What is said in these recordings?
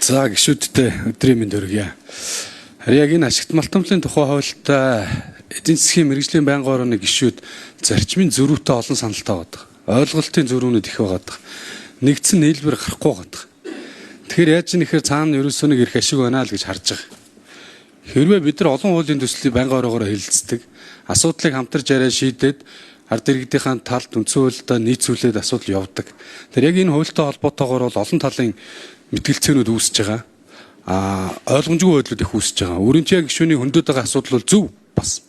За гишүүдтэй өдрийн мэнд хүргье. Яг энэ ашигт малтамлын тухай хуультай эдийн засгийн мэргэжлийн байнгын орны гишүүд зарчмын зөрүүтэй олон саналтай байдаг. Ойлголтын зөрүүнүүд их байгаа. Нэгдсэн нийлбэр гарахгүй байгаа. Тэгэхээр яаж ч нэхэр цаана ерөөсөө нэг ирэх ашиг байна л гэж харж байгаа. Хэрвээ бид нар олон хуулийн төслийг байнгын оргоор хэлэлцдэг, асуудлыг хамтарч яриа шийдээд ард иргэдийн талд үндсүүлэлтэ нийцүүлээд асуудал явдаг. Тэр яг энэ хуультай холбоотойгоор бол олон талын мэтгэлцээнүүд үүсэж байгаа. Ойлгомжгүй байдлууд их үүсэж байгаа. Өөрөнд яг гишүүний хөндөд байгаа асуудал бол зөв бас.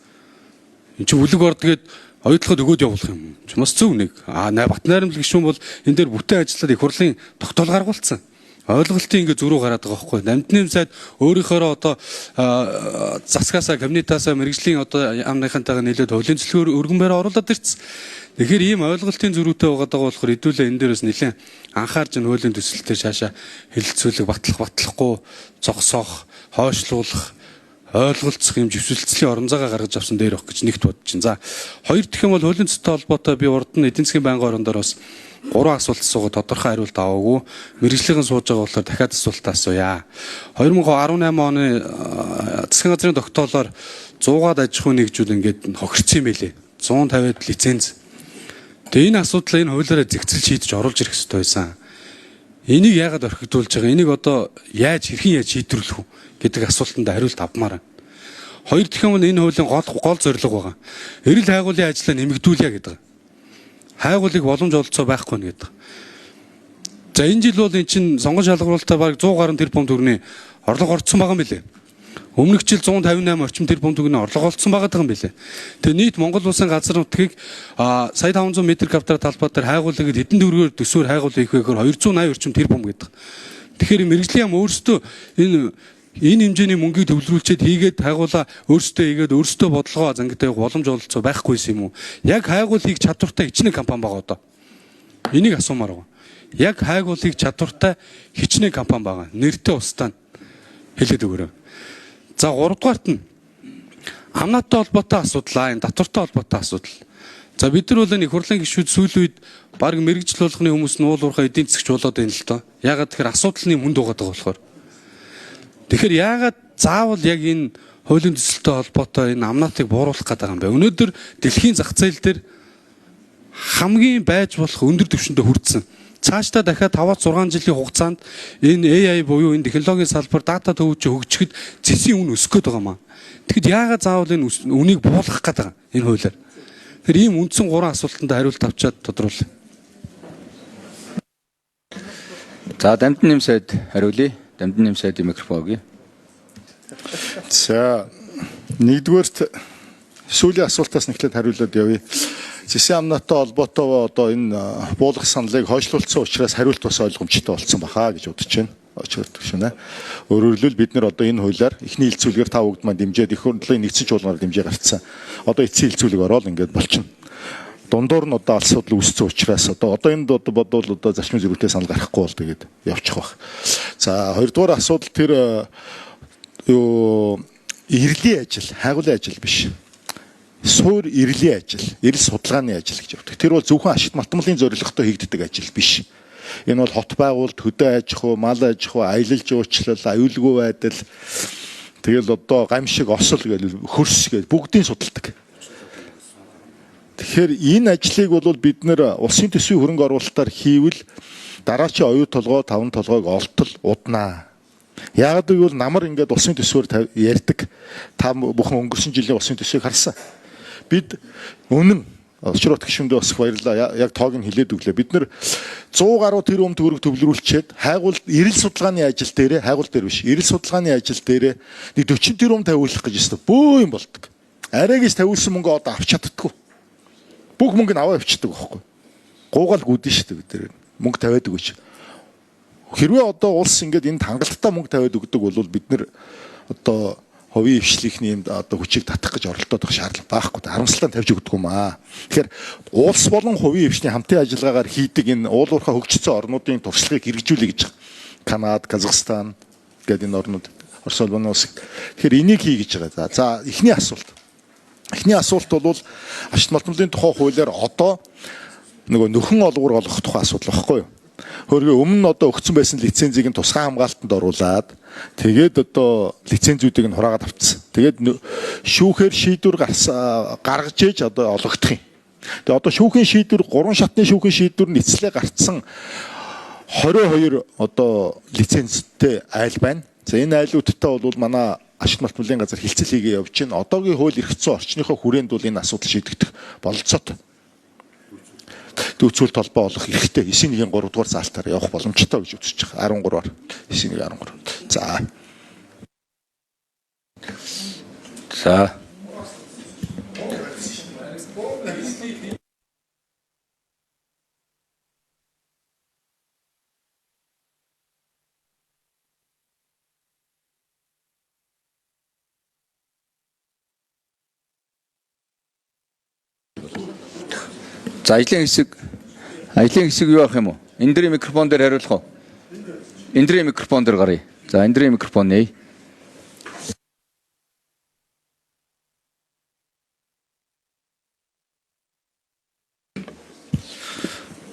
Энд чинь бүлэг ордгээд оюутлахад өгөөд явуулах юм. Бас зөв нэг. Бат найрамдал гишүүн бол энэ дээр бүтээн ажиллаад их хурлын тогтоол гаргуулсан. Ойлголтын ингээ зөрүү гараад байгаа байхгүй. Намтны сайд өөрийнхөө одоо засгаасаа кабинетаасаа мэрэгжлийн одоо яамныхантайгаа нийлээд хуулийн зөвлөгөөр өргөн байраа оруулаад ирсэн. Тэгэхээр ийм ойлголтын зөрүүтэй байгаа болохоор хэдүүлээ энэ дээрээс нэлээд анхаарч энэ хуулийн төсөлтөөр шаашаа хэлэлцүүлэг батлахгүй зогсоох, хойшлуулах, ойлголцох юм живсэлцлийн орон зайгаа гаргаж авсан дээр өгөх гэж нэгт бодож байна. За хоёр дахь юм бол хуулийн төсөлтэй холбоотой би урд нь эдийн засгийн байнгын орондоор бас 3 асуулт асуугаад тодорхой хариулт аваагүй. Мэргэжлийн сууж байгаа болохоор дахиад асуулт асууя. 2018 оны засгийн газрын тогтоолоор 100-аад аж ахуйн нэгжүүд ингээд хохирцсон юм байлээ. 150-аад лиценз. Тэгээ энэ асуудлаа энэ хуулиараа зэгцэл шийдэж оруулж ирэх хэрэгтэй байсан. Энийг яагаад орхигдуулж байгаа? Энийг одоо хэрхэн яаж шийдвэрлэх вэ гэдэг асуултанд хариулт авмаар байна. Хоёр дахь юм нь энэ хуулийн гол зорилго байгаа. Эрэл хайгуулын ажлаа нэмэгдүүлье гэдэг. Хайгуулыг боломж олцоо байхгүй нэ гэдэг. За энэ жил бол эн чинь сонгон шалгаруулалтаа бараг 100 гаруй тэрбум төгрөгийн орлого орцсон байгаа юм билээ. Өмнөх жил 158 орчим тэрбум төгрөгийн орлого олцсон байгаа юм билээ. Тэгээ нийт Монгол улсын газар нутгийг сая 500 м квадрат талбай дээр хайгуулыг хэдэн төгрөгөөр төсөөр хайгуул хийх вэ гэхээр 280 орчим тэрбум гэдэг. Тэгэхээр мэргэжлийн яам өөрсдөө энэ хэмжээний мөнгийг төвлөрүүлчихэд хийгээд хайгуулаа өөрсдөө хийгээд өөрсдөө бодлогоо зангидаа боломж олцоо байхгүйсэн юм уу? Яг хайгуул хийх чадвартай хичнээн компани байгаа одоо. Энийг асуумаар байгаа. Яг хайгуул хийх чадвартай хичнээн компани байгаа. Нэртэй устдаа хэлээд өгөөрэй. За 3 дугаарт нь амнааттай холбоотой асуудал, энэ татвартай холбоотой асуудал. За бид нар бол энэ их хурлын гишүүд сүүлийн үед баг мэргэжил болгоны хүмүүс нь уулуурхаа эдийн засгч болоод байна л доо. Ягаад тэгэхээр асуудлын хүнд байгаа болохоор. Тэгэхээр яагаад заавал яг энэ хуулийн төсөлтэй холбоотой энэ амнаатыг бууруулах гэдэг юм бэ? Өнөөдөр дэлхийн зах зээл дээр хамгийн байж болох өндөр түвшиндээ хүрсэн. Цаашдаа дахиад 5-6 жилийн хугацаанд энэ AI буюу энэ технологийн салбар дата төвөж хөгжихэд цэсийн үн өсөх гээд байгаа маа. Тэгэхэд яагаад заавал энэ үнийг буулгах гэдэг юм энэ хуулиар? Тэр ийм үндсэн 3 асуултанд хариулт авчаад тодруулъя. За Дамжин нэм сайд хариулъя. Дамжин нэм сайдын микрофон өгье. За нэгдүгээрт сүүлийн асуултаас нэхлээд хариулаад явъя. Цэсийн амнаатай холбоотой одоо энэ буулгах саналыг хойшлуулсан учраас хариулт бас ойлгомжтой болсон баха гэж бодож байна. Очоод өөрөөр хэлбэл бид нар одоо энэ хуулиар эхний хилцүүлгээр та бүгд маань дэмжиж их хурлын нэгдсэн чуулганаар дэмжиж гарцсан. Одоо эцсийн хилцүүлэг ороод ингээд болчихно. Дундуур нь одоо асуудал үүссэн учраас одоо энд бодвол одоо зарчмын зөрүүтэй санал гарахгүй бол тэгээд явчих баг. За хоёрдугаар асуудал тэр эрлийн ажил, хайгуулын ажил биш. Суур эрлийн ажил, эрэл судалгааны ажил гэж явдаг. Тэр бол зөвхөн ашигт малтмалын зорилготой хийгддэг ажил биш. Энэ бол хот байгуулалт, хөдөө аж ахуй, мал аж ахуй, аялал жуулчлал, аюулгүй байдал, тэгэл одоо гамшиг, осол гэл хөрс гэл бүгдийг судалдаг. Тэгэхээр энэ ажлыг бол бид нэр улсын төсвийн хөрөнгө оруулалтаар хийвэл дараачийн оюу толгой, таван толгойг олтол уднаа. Яагаад гэвэл намар ингээд улсын төсвөөр ярьдаг. Та бүхэн өнгөрсөн жилийн улсын төсвийг харсан. Бид үнэн очрот гишүүндээ бас баярлалаа. Яг тоог нь хэлээд өглөө. Бид нэр 100 гаруй тэрбум төгрөг төвлөрүүлчихэд хайгуул эрэл судалгааны ажил дээрээ хайгуул дээр биш. Эрэл судалгааны ажил дээрээ нэг 40 тэрбум тавиулах гэж өстө бөө юм болдог. Арай гэж тавиулсан мөнгө одоо авч чаддаггүй. Бүх мөнгө нь аваа авчдаг байхгүй. Гуугаал гүдэн шүү дээ бид тэр. Мөнгө тавиад өгөөч. Хэрвээ одоо улс ингээд энд хангалттай мөнгө тавиад өгдөг бол бид нэр одоо хувийн хвшлийнхний юмд одоо хүчийг татах гэж оролдоод байх шаардлага байхгүй. Харамсалтай тавьж өгдөг юм аа. Тэгэхээр улс болон хувийн хвшний хамтын ажиллагаагаар хийдэг энэ уулуурхаа хөгжсөн орнуудын туршлагыг хэрэгжүүлэх гэж Канада, Казахстан гэдэг энэ орнууд Орос улсын улс. Тэгэхээр энийг хий гэж байгаа. За эхний асуулт. Эхний асуулт бол ашигт малтмалын тухай хуулиар одоо нөгөө нөхөн олгуур олгох тухай асуудал байхгүй юу? Хөргөө өмнө нь одоо өгсөн байсан лицензийг нь тусгай хамгаалтанд оруулаад тэгээд одоо лицензүүдийг нь хураагаад авцсан. Тэгээд шүүхээр шийдвэр гаргаж ээж одоо олгодох юм. Тэгээд одоо шүүхийн шийдвэр 3 шатны шүүхийн шийдвэр нь эцлээ гарцсан 22 одоо лицензтэй айл байна. За энэ айлуудтай бол манай ашиг малтмлын газар хилцэл хийгээ явж байна. Одоогийн хууль эрх зүйн орчныхоо хүрээнд бол энэ асуудал шийдэгдэх бололцоотой. Дүүцүүл толбоо олох хэрэгтэй. 9-1-3 дугаар заалтаар явах боломжтой гэж үзэж байгаа. 13-аар 9-1-13. За. За. За ажлын хэсэг юу авах юм уу? Эндрийн микрофон дээр хариулах уу? Эндрийн микрофон дээр гарыг. За эндрийн микрофон нэй.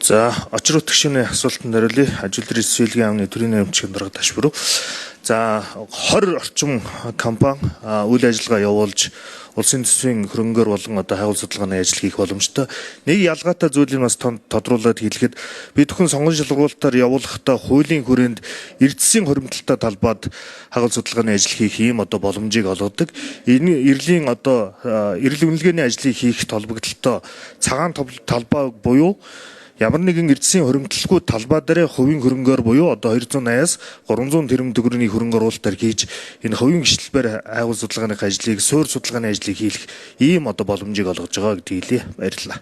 За очир утгшины асуултанд хариулъя. Ажил дээр сэлгийн амны төрийн нэмчгийн дарга ташбаруу. За 20 орчим компани үйл ажиллагаа явуулж улсын төсвийн хөрөнгөөр болон одоо хайгуул судалгааны ажил хийх боломжтой. Нэг ялгаатай зүйлийг бас тодруулаад хэлэхэд бид бүхэн сонгон шалгуулалтаар явуулахдаа хуулийн хүрээнд эрдэсийн хуримтлалтай талбайд хайгуул судалгааны ажил хийх ийм одоо боломжийг олгодог. Энэ эрлийн одоо эрэл үнэлгээний ажлыг хийх толбогдлолтой цагаан талбай буюу ямар нэгэн эрдэсийн хуримтлалгүй талбай дээр хувийн хөрөнгөөр буюу одоо 280-аас 300 тэрбум төгрөгийн хөрөнгө оруулалтаар хийж энэ хувийн гишэлбэр хайгуул судалгааны ажлыг, суур судалгааны ажлыг хийх ийм одоо боломжийг олгож байгаа гэдгийг хэлье. Баярлалаа.